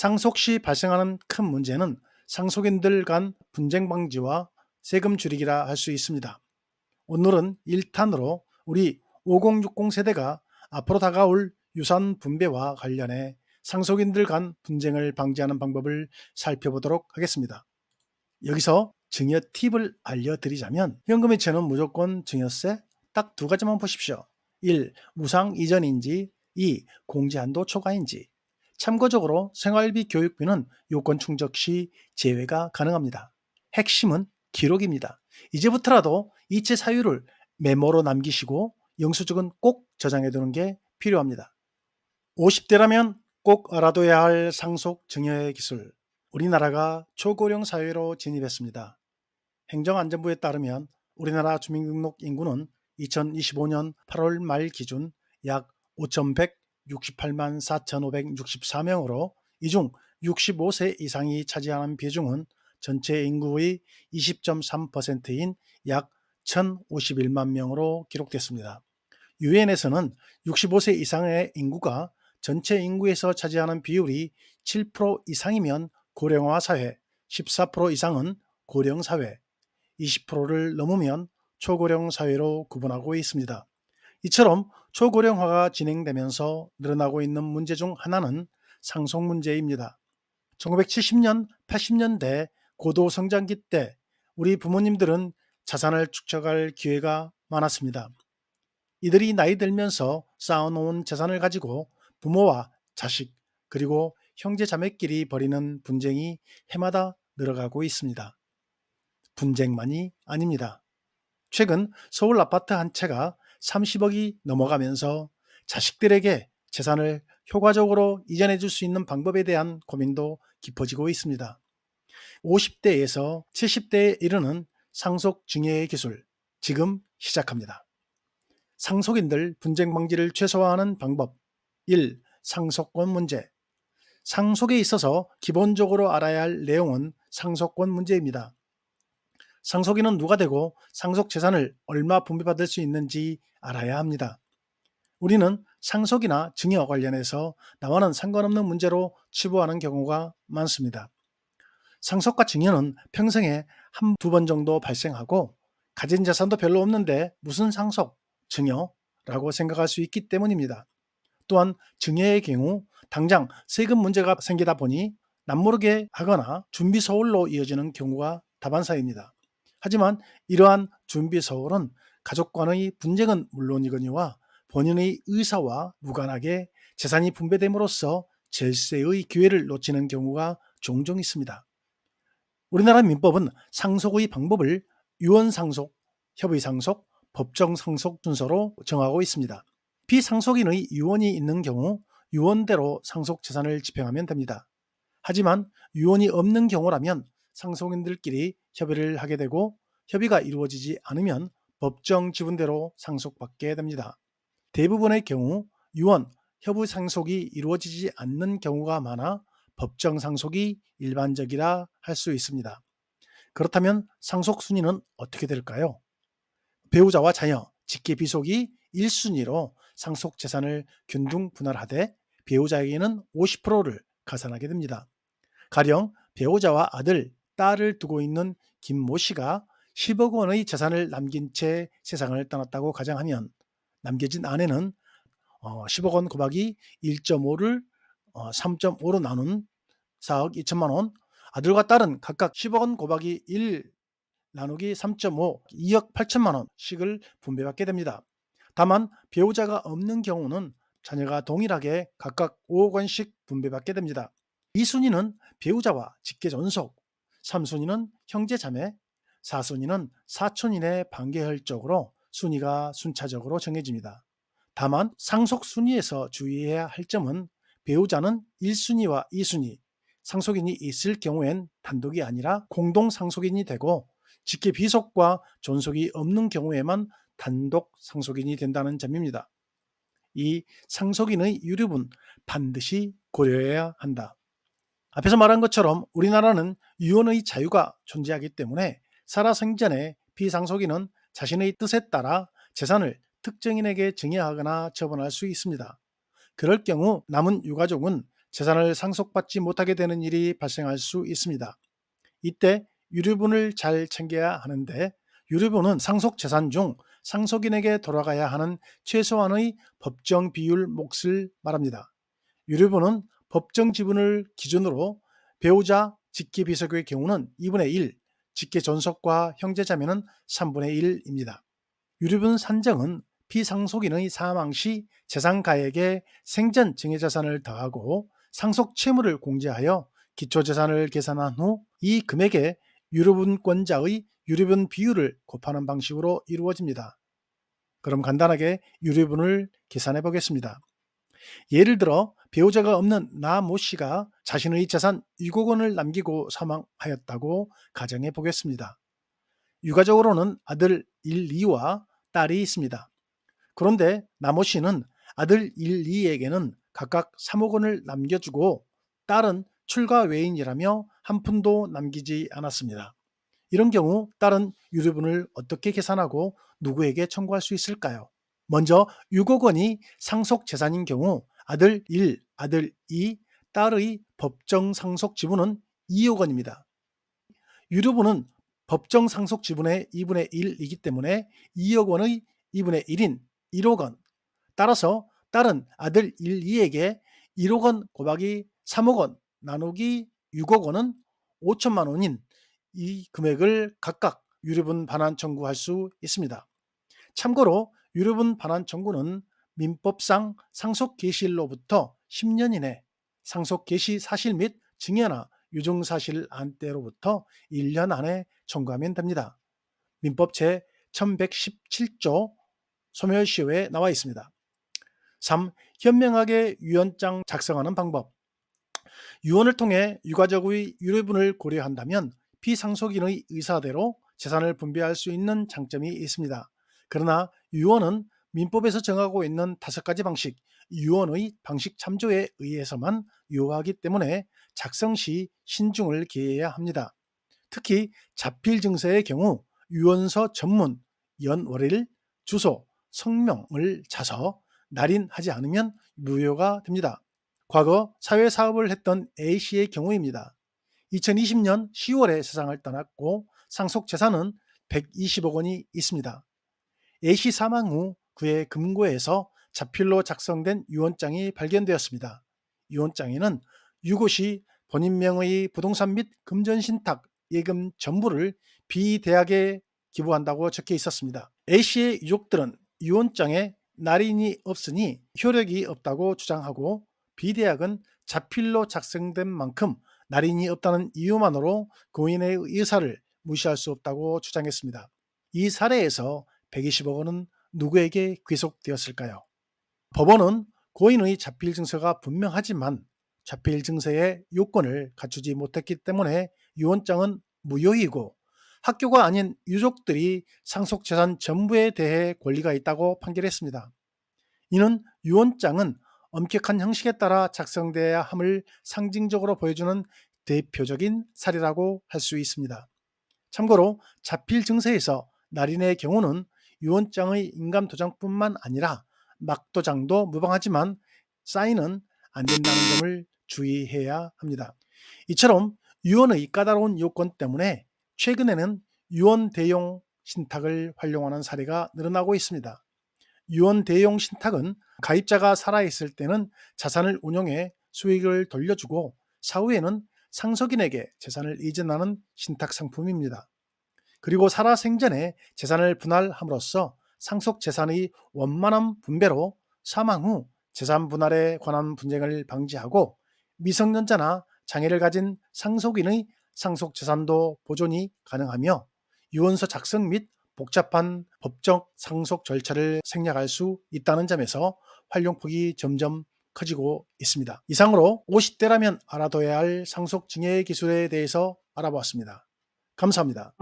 상속 시 발생하는 큰 문제는 상속인들 간 분쟁 방지와 세금 줄이기라 할 수 있습니다. 오늘은 1탄으로 우리 5060 세대가 앞으로 다가올 유산 분배와 관련해 상속인들 간 분쟁을 방지하는 방법을 살펴보도록 하겠습니다. 여기서 증여 팁을 알려드리자면 현금이체는 무조건 증여세 딱 두 가지만 보십시오. 1. 무상 이전인지 2. 공제한도 초과인지. 참고적으로 생활비 교육비는 요건 충족 시 제외가 가능합니다. 핵심은 기록입니다. 이제부터라도 이체 사유를 메모로 남기시고 영수증은 꼭 저장해 두는 게 필요합니다. 50대라면 꼭 알아둬야 할 상속 증여의 기술. 우리나라가 초고령 사회로 진입했습니다. 행정안전부에 따르면 우리나라 주민등록 인구는 2025년 8월 말 기준 약 5,168만 4,564명으로 이 중 65세 이상이 차지하는 비중은 전체 인구의 20.3%인 약 1,051만 명으로 기록됐습니다. 유엔에서는 65세 이상의 인구가 전체 인구에서 차지하는 비율이 7% 이상이면 고령화 사회, 14% 이상은 고령 사회, 20%를 넘으면 초고령 사회로 구분하고 있습니다. 이처럼 초고령화가 진행되면서 늘어나고 있는 문제 중 하나는 상속 문제입니다. 1970년, 80년대 고도 성장기 때 우리 부모님들은 자산을 축적할 기회가 많았습니다. 이들이 나이 들면서 쌓아놓은 재산을 가지고 부모와 자식 그리고 형제 자매끼리 벌이는 분쟁이 해마다 늘어가고 있습니다. 분쟁만이 아닙니다. 최근 서울 아파트 한 채가 30억이 넘어가면서 자식들에게 재산을 효과적으로 이전해 줄 수 있는 방법에 대한 고민도 깊어지고 있습니다. 50대에서 70대에 이르는 상속 증여의 기술, 지금 시작합니다. 상속인들 분쟁 방지를 최소화하는 방법. 1. 상속권 문제. 상속에 있어서 기본적으로 알아야 할 내용은 상속권 문제입니다. 상속인은 누가 되고 상속 재산을 얼마 분배받을 수 있는지 알아야 합니다. 우리는 상속이나 증여 관련해서 나와는 상관없는 문제로 치부하는 경우가 많습니다. 상속과 증여는 평생에 한 두 번 정도 발생하고 가진 재산도 별로 없는데 무슨 상속, 증여라고 생각할 수 있기 때문입니다. 또한 증여의 경우 당장 세금 문제가 생기다 보니 남모르게 하거나 준비 서울로 이어지는 경우가 다반사입니다. 하지만 이러한 준비 서울은 가족 간의 분쟁은 물론이거니와 본인의 의사와 무관하게 재산이 분배됨으로써 절세의 기회를 놓치는 경우가 종종 있습니다. 우리나라 민법은 상속의 방법을 유언상속, 협의상속, 법정상속 순서로 정하고 있습니다. 비상속인의 유언이 있는 경우 유언대로 상속 재산을 집행하면 됩니다. 하지만 유언이 없는 경우라면 상속인들끼리 협의를 하게 되고 협의가 이루어지지 않으면 법정 지분대로 상속받게 됩니다. 대부분의 경우 유언, 협의 상속이 이루어지지 않는 경우가 많아 법정 상속이 일반적이라 할 수 있습니다. 그렇다면 상속 순위는 어떻게 될까요? 배우자와 자녀, 직계 비속이 1순위로 상속 재산을 균등 분할하되 배우자에게는 50%를 가산하게 됩니다. 가령 배우자와 아들, 딸을 두고 있는 김모 씨가 10억 원의 재산을 남긴 채 세상을 떠났다고 가정하면 남겨진 아내는 10억 원 곱하기 1.5를 3.5로 나눈 4억 2천만 원, 아들과 딸은 각각 10억 원 곱하기 1 나누기 3.5, 2억 8천만 원씩을 분배받게 됩니다. 다만 배우자가 없는 경우는 자녀가 동일하게 각각 5억 원씩 분배받게 됩니다. 2순위는 배우자와 직계존속, 3순위는 형제자매, 4순위는 사촌인의 반계혈적으로 순위가 순차적으로 정해집니다. 다만 상속 순위에서 주의해야 할 점은 배우자는 1순위와 2순위, 상속인이 있을 경우엔 단독이 아니라 공동 상속인이 되고 직계 비속과 존속이 없는 경우에만 단독 상속인이 된다는 점입니다. 이 상속인의 유류분 반드시 고려해야 한다. 앞에서 말한 것처럼 우리나라는 유언의 자유가 존재하기 때문에 살아생전에 비상속인은 자신의 뜻에 따라 재산을 특정인에게 증여하거나 처분할 수 있습니다. 그럴 경우 남은 유가족은 재산을 상속받지 못하게 되는 일이 발생할 수 있습니다. 이때 유류분을 잘 챙겨야 하는데, 유류분은 상속재산 중 상속인에게 돌아가야 하는 최소한의 법정 비율 몫을 말합니다. 유류분은 법정 지분을 기준으로 배우자, 직계비속의 경우는 2분의 1, 직계존속과 형제자매는 3분의 1입니다. 유류분 산정은 피상속인의 사망 시 재산가액에 생전 증여자산을 더하고 상속 채무를 공제하여 기초재산을 계산한 후 이 금액에 유류분권자의 유류분 비율을 곱하는 방식으로 이루어집니다. 그럼 간단하게 유류분을 계산해 보겠습니다. 예를 들어 배우자가 없는 나 모 씨가 자신의 재산 6억 원을 남기고 사망하였다고 가정해 보겠습니다. 유가적으로는 아들 1, 2와 딸이 있습니다. 그런데 나 모 씨는 아들 1, 2에게는 각각 3억 원을 남겨주고 딸은 출가 외인이라며 한 푼도 남기지 않았습니다. 이런 경우 딸은 유류분을 어떻게 계산하고 누구에게 청구할 수 있을까요? 먼저 6억 원이 상속 재산인 경우 아들 1, 아들 2, 딸의 법정 상속 지분은 2억 원입니다. 유류분은 법정 상속 지분의 2분의 1이기 때문에 2억 원의 2분의 1인 1억 원. 따라서 딸은 아들 1, 2에게 1억 원 곱하기 3억 원 나누기 6억 원은 5천만 원인 이 금액을 각각 유류분 반환 청구할 수 있습니다. 참고로 유류분 반환 청구는 민법상 상속 개시일로부터 10년 이내, 상속 개시 사실 및 증여나 유증 사실 안때로부터 1년 안에 청구하면 됩니다. 민법 제 1117조 소멸시효에 나와 있습니다. 3. 현명하게 유언장 작성하는 방법. 유언을 통해 유가족의 유류분을 고려한다면 피상속인의 의사대로 재산을 분배할 수 있는 장점이 있습니다. 그러나 유언은 민법에서 정하고 있는 5가지 방식, 유언의 방식 참조에 의해서만 유효하기 때문에 작성 시 신중을 기해야 합니다. 특히 자필 증서의 경우 유언서 전문, 연월일, 주소, 성명을 자서 날인하지 않으면 무효가 됩니다. 과거 사회사업을 했던 A씨의 경우입니다. 2020년 10월에 세상을 떠났고 상속재산은 120억 원이 있습니다. A씨 사망 후 그의 금고에서 자필로 작성된 유언장이 발견되었습니다. 유언장에는 유고시 본인 명의 부동산 및 금전신탁, 예금 전부를 B대학에 기부한다고 적혀 있었습니다. A씨의 유족들은 유언장에 날인이 없으니 효력이 없다고 주장하고 B대학은 자필로 작성된 만큼 날인이 없다는 이유만으로 고인의 의사를 무시할 수 없다고 주장했습니다. 이 사례에서 120억 원은 누구에게 귀속되었을까요? 법원은 고인의 자필 증서가 분명하지만 자필 증서의 요건을 갖추지 못했기 때문에 유언장은 무효이고 학교가 아닌 유족들이 상속재산 전부에 대해 권리가 있다고 판결했습니다. 이는 유언장은 엄격한 형식에 따라 작성되어야 함을 상징적으로 보여주는 대표적인 사례라고 할 수 있습니다. 참고로 자필 증서에서 날인의 경우는 유언장의 인감도장뿐만 아니라 막도장도 무방하지만 사인은 안 된다는 점을 주의해야 합니다. 이처럼 유언의 까다로운 요건 때문에 최근에는 유언 대용 신탁을 활용하는 사례가 늘어나고 있습니다. 유언 대용 신탁은 가입자가 살아있을 때는 자산을 운용해 수익을 돌려주고 사후에는 상속인에게 재산을 이전하는 신탁 상품입니다. 그리고 살아생전에 재산을 분할함으로써 상속 재산의 원만한 분배로 사망 후 재산 분할에 관한 분쟁을 방지하고 미성년자나 장애를 가진 상속인의 상속 재산도 보존이 가능하며 유언서 작성 및 복잡한 법적 상속 절차를 생략할 수 있다는 점에서 활용폭이 점점 커지고 있습니다. 이상으로 50대라면 알아둬야 할 상속 증여 기술에 대해서 알아보았습니다. 감사합니다.